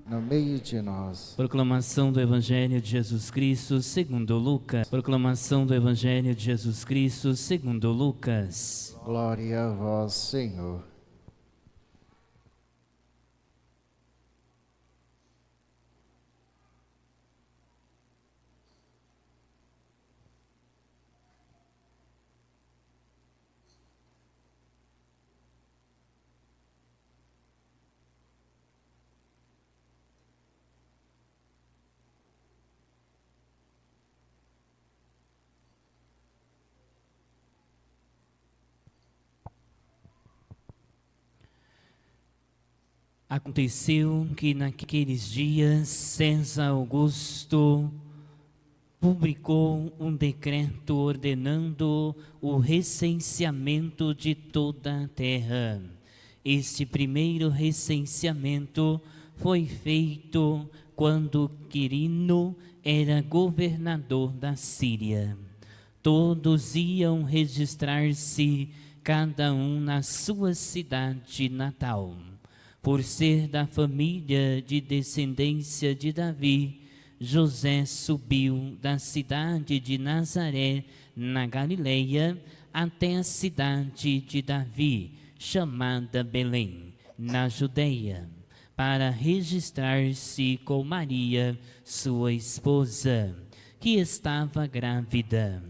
no meio de nós. Proclamação do Evangelho de Jesus Cristo segundo Lucas. Proclamação do Evangelho de Jesus Cristo segundo Lucas. Glória a vós, Senhor. Aconteceu que naqueles dias César Augusto publicou um decreto ordenando o recenseamento de toda a terra. Este primeiro recenseamento foi feito quando Quirino era governador da Síria. Todos iam registrar-se, cada um na sua cidade natal. Por ser da família de descendência de Davi, José subiu da cidade de Nazaré, na Galileia, até a cidade de Davi, chamada Belém, na Judeia, para registrar-se com Maria, sua esposa, que estava grávida.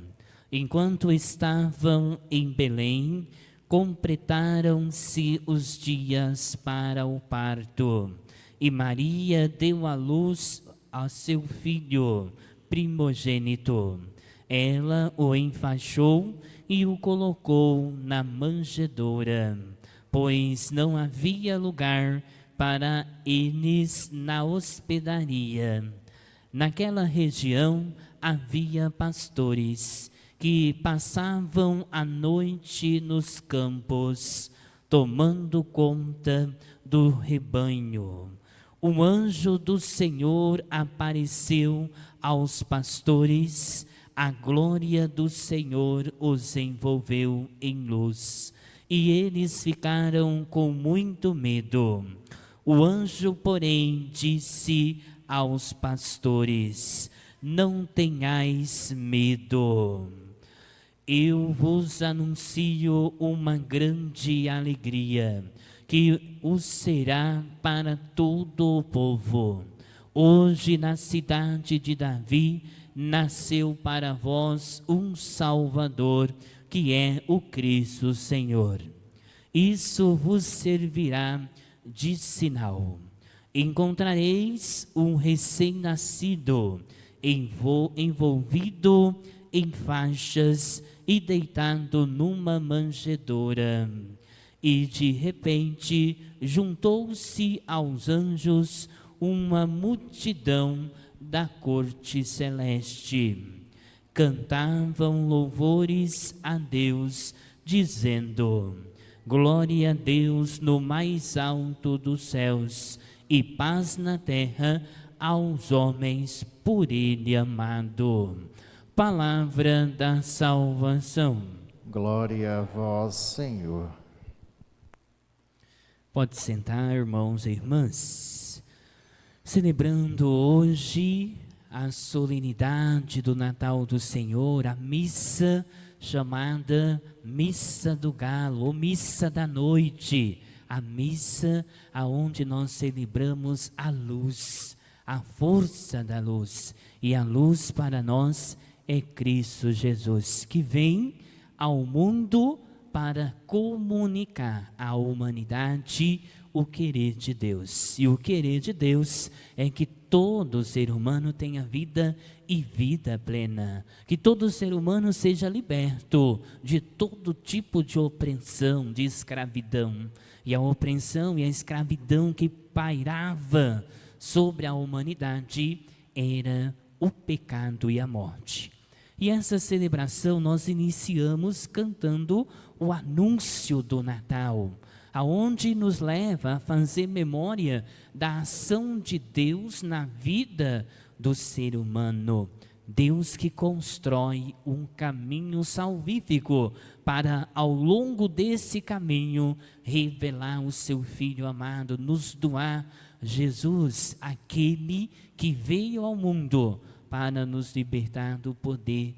Enquanto estavam em Belém, completaram-se os dias para o parto, e Maria deu à luz a seu filho primogênito. Ela o enfaixou e o colocou na manjedoura, pois não havia lugar para eles na hospedaria. Naquela região havia pastores que passavam a noite nos campos, tomando conta do rebanho. Um anjo do Senhor apareceu aos pastores, a glória do Senhor os envolveu em luz, e eles ficaram com muito medo. O anjo, porém, disse aos pastores: não tenhais medo. Eu vos anuncio uma grande alegria, que o será para todo o povo. Hoje, na cidade de Davi, nasceu para vós um Salvador, que é o Cristo Senhor. Isso vos servirá de sinal. Encontrareis um recém-nascido, envolvido em faixas e deitado numa manjedoura. E de repente juntou-se aos anjos uma multidão da corte celeste. Cantavam louvores a Deus, dizendo: glória a Deus no mais alto dos céus, e paz na terra aos homens por Ele amado. Palavra da salvação. Glória a vós, Senhor. Pode sentar, irmãos e irmãs. Celebrando hoje a solenidade do Natal do Senhor, a missa chamada Missa do Galo, ou Missa da Noite, a missa aonde nós celebramos a luz, a força da luz, e a luz para nós é Cristo Jesus, que vem ao mundo para comunicar à humanidade o querer de Deus. E o querer de Deus é que todo ser humano tenha vida e vida plena. Que todo ser humano seja liberto de todo tipo de opressão, de escravidão. E a opressão e a escravidão que pairava sobre a humanidade era o pecado e a morte. E essa celebração nós iniciamos cantando o anúncio do Natal, aonde nos leva a fazer memória da ação de Deus na vida do ser humano. Deus que constrói um caminho salvífico para, ao longo desse caminho, revelar o seu Filho amado, nos doar Jesus, aquele que veio ao mundo para nos libertar do poder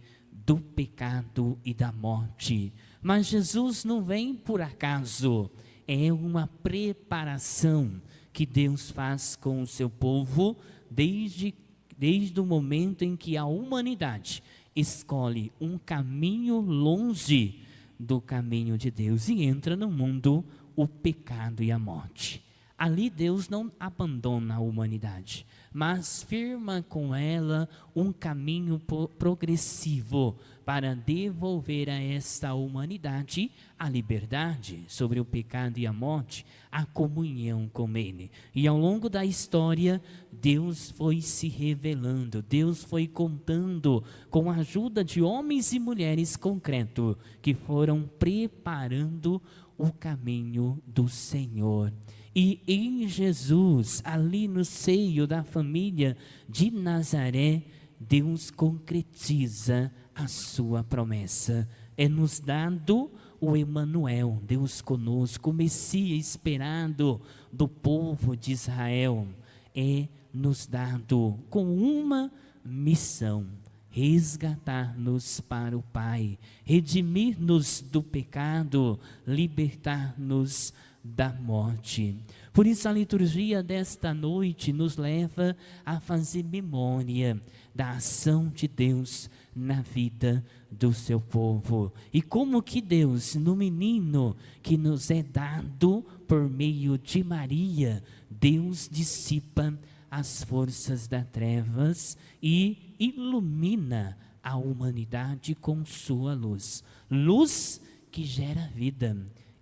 do pecado e da morte. Mas Jesus não vem por acaso, é uma preparação que Deus faz com o seu povo desde o momento em que a humanidade escolhe um caminho longe do caminho de Deus e entra no mundo o pecado e a morte. Ali Deus não abandona a humanidade, mas firma com ela um caminho progressivo para devolver a esta humanidade a liberdade sobre o pecado e a morte, a comunhão com Ele. E ao longo da história, Deus foi se revelando, Deus foi contando com a ajuda de homens e mulheres concretos que foram preparando o caminho do Senhor. E em Jesus, ali no seio da família de Nazaré, Deus concretiza a sua promessa. É nos dado o Emanuel, Deus conosco, o Messias esperado do povo de Israel. É nos dado com uma missão: resgatar-nos para o Pai, redimir-nos do pecado, libertar-nos da morte. Por isso a liturgia desta noite nos leva a fazer memória da ação de Deus na vida do seu povo. E como que Deus, no menino que nos é dado por meio de Maria, Deus dissipa as forças das trevas e ilumina a humanidade com sua luz. Luz que gera vida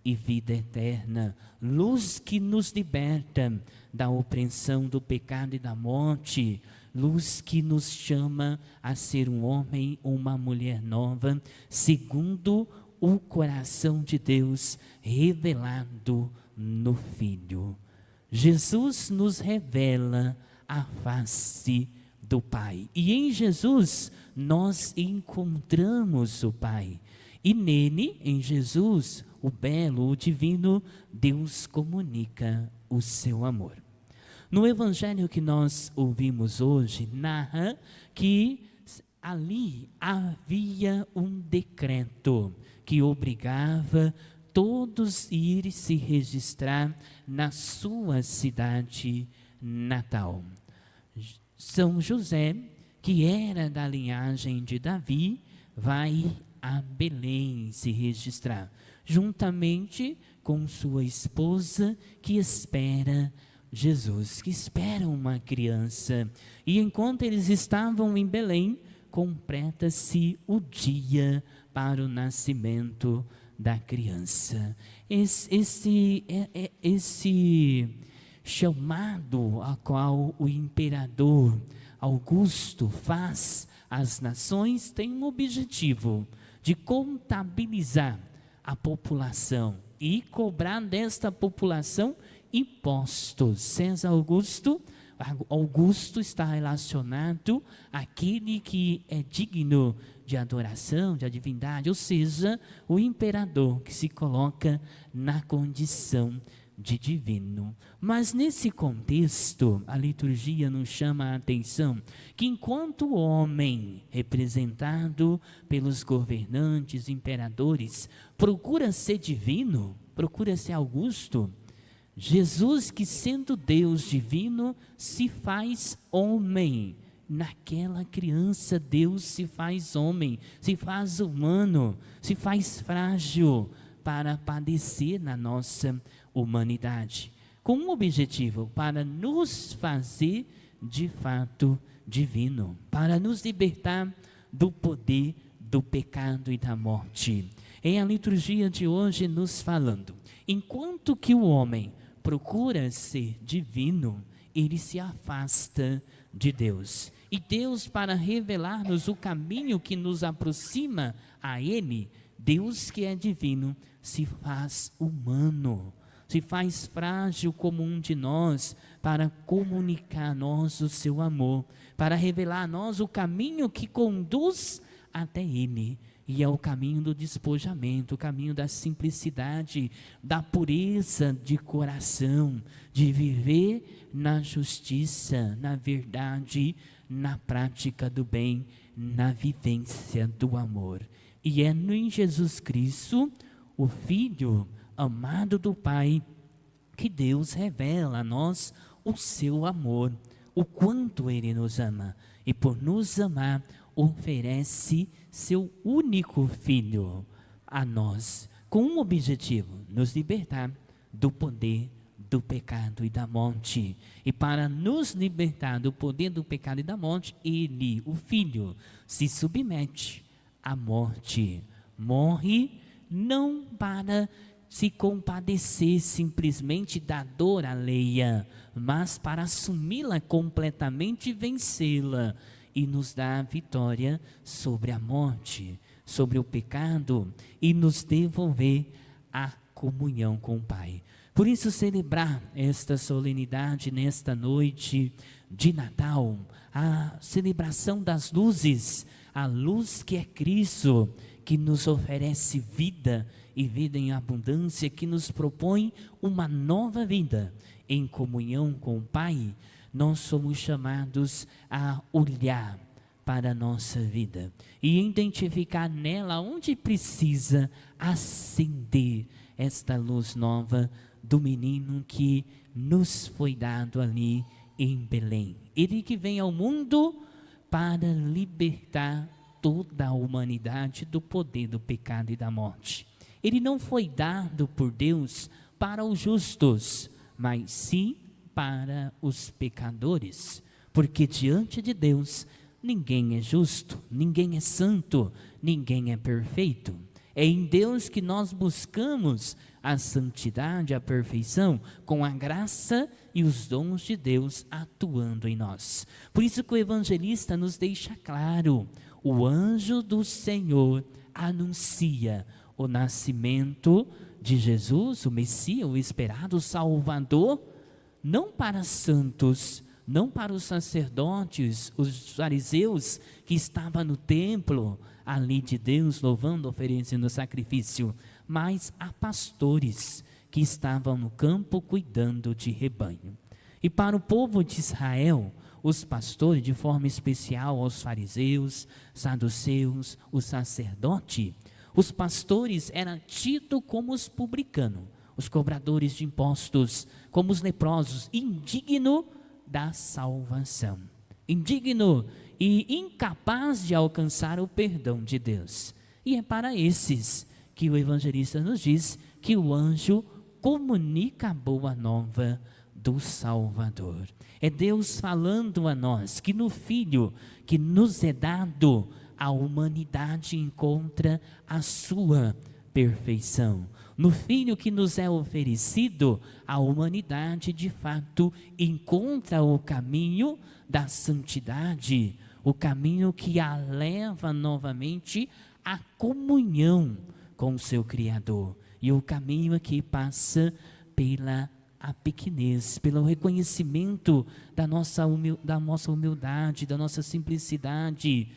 e vida eterna, luz que nos liberta da opressão do pecado e da morte, luz que nos chama a ser um homem ou uma mulher nova, segundo o coração de Deus revelado no Filho. Jesus nos revela a face do Pai, e em Jesus nós encontramos o Pai, e nele, em Jesus, o belo, o divino, Deus comunica o seu amor. No evangelho que nós ouvimos hoje, narra que ali havia um decreto que obrigava todos a ir se registrar na sua cidade natal. São José, que era da linhagem de Davi, vai a Belém se registrar, juntamente com sua esposa, que espera Jesus, que espera uma criança. E enquanto eles estavam em Belém, completa-se o dia para o nascimento da criança. Esse chamado a qual o imperador Augusto faz às nações tem um objetivo: de contabilizar a população e cobrar desta população impostos. César Augusto está relacionado àquele que é digno de adoração, de divindade, ou seja, o imperador que se coloca na condição de divino. Mas nesse contexto, a liturgia nos chama a atenção que enquanto o homem, representado pelos governantes, imperadores, procura ser divino, procura ser Augusto, Jesus, que sendo Deus divino, se faz homem. Naquela criança, Deus se faz homem, se faz humano, se faz frágil para padecer na nossa humanidade, com um objetivo: para nos fazer de fato divino, para nos libertar do poder do pecado e da morte. Em a liturgia de hoje nos falando, enquanto que o homem procura ser divino, ele se afasta de Deus. E Deus, para revelar-nos o caminho que nos aproxima a Ele, Deus que é divino, se faz humano, se faz frágil como um de nós, para comunicar a nós o seu amor, para revelar a nós o caminho que conduz até Ele. e é o caminho do despojamento, o caminho da simplicidade, da pureza de coração, de viver na justiça, na verdade, na prática do bem, na vivência do amor. E é em Jesus Cristo, o Filho amado do Pai, que Deus revela a nós o seu amor, o quanto Ele nos ama, e por nos amar, oferece seu único Filho a nós, com um objetivo: nos libertar do poder do pecado e da morte. E para nos libertar do poder do pecado e da morte, Ele, o Filho, se submete à morte, morre não para se compadecer simplesmente da dor alheia, mas para assumi-la completamente e vencê-la, e nos dar a vitória sobre a morte, sobre o pecado, e nos devolver a comunhão com o Pai. Por isso, celebrar esta solenidade nesta noite de Natal, a celebração das luzes, a luz que é Cristo, que nos oferece vida e vida em abundância, que nos propõe uma nova vida em comunhão com o Pai. Nós somos chamados a olhar para a nossa vida e identificar nela onde precisa acender esta luz nova do menino que nos foi dado ali em Belém. Ele que vem ao mundo para libertar toda a humanidade do poder do pecado e da morte. Ele não foi dado por Deus para os justos, mas sim para os pecadores, porque diante de Deus ninguém é justo, ninguém é santo, ninguém é perfeito. É em Deus que nós buscamos a santidade, a perfeição, com a graça e os dons de Deus atuando em nós. Por isso que o evangelista nos deixa claro: o anjo do Senhor anuncia o nascimento de Jesus, o Messias, o esperado Salvador, não para santos, não para os sacerdotes, os fariseus que estavam no templo, ali de Deus, louvando, oferecendo sacrifício, mas a pastores que estavam no campo cuidando de rebanho. E para o povo de Israel, os pastores, de forma especial aos fariseus, saduceus, os sacerdotes, os pastores eram tidos como os publicanos, os cobradores de impostos, como os leprosos, indigno da salvação, indigno e incapaz de alcançar o perdão de Deus. E é para esses que o evangelista nos diz que o anjo comunica a boa nova do Salvador. É Deus falando a nós que no Filho que nos é dado, a humanidade encontra a sua perfeição. No Filho que nos é oferecido, a humanidade de fato encontra o caminho da santidade, o caminho que a leva novamente à comunhão com o seu Criador, e o caminho que passa pela a pequenez, pelo reconhecimento da nossa humildade, da nossa simplicidade,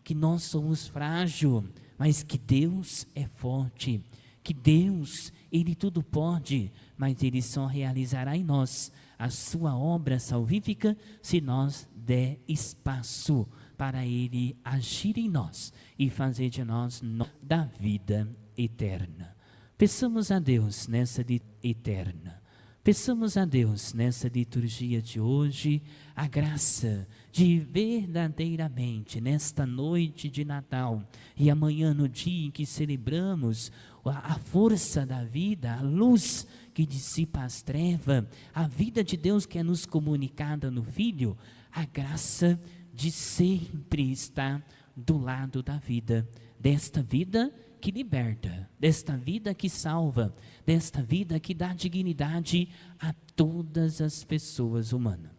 que nós somos frágeis, mas que Deus é forte, que Deus, Ele tudo pode, mas Ele só realizará em nós a sua obra salvífica se nós der espaço para Ele agir em nós e fazer de nós da vida eterna. Peçamos a Deus nessa eterna. Peçamos a Deus nessa liturgia de hoje a graça de verdadeiramente nesta noite de Natal e amanhã no dia em que celebramos a força da vida, a luz que dissipa as trevas, a vida de Deus que é nos comunicada no Filho, a graça de sempre estar do lado da vida, desta vida que liberta, desta vida que salva, desta vida que dá dignidade a todas as pessoas humanas.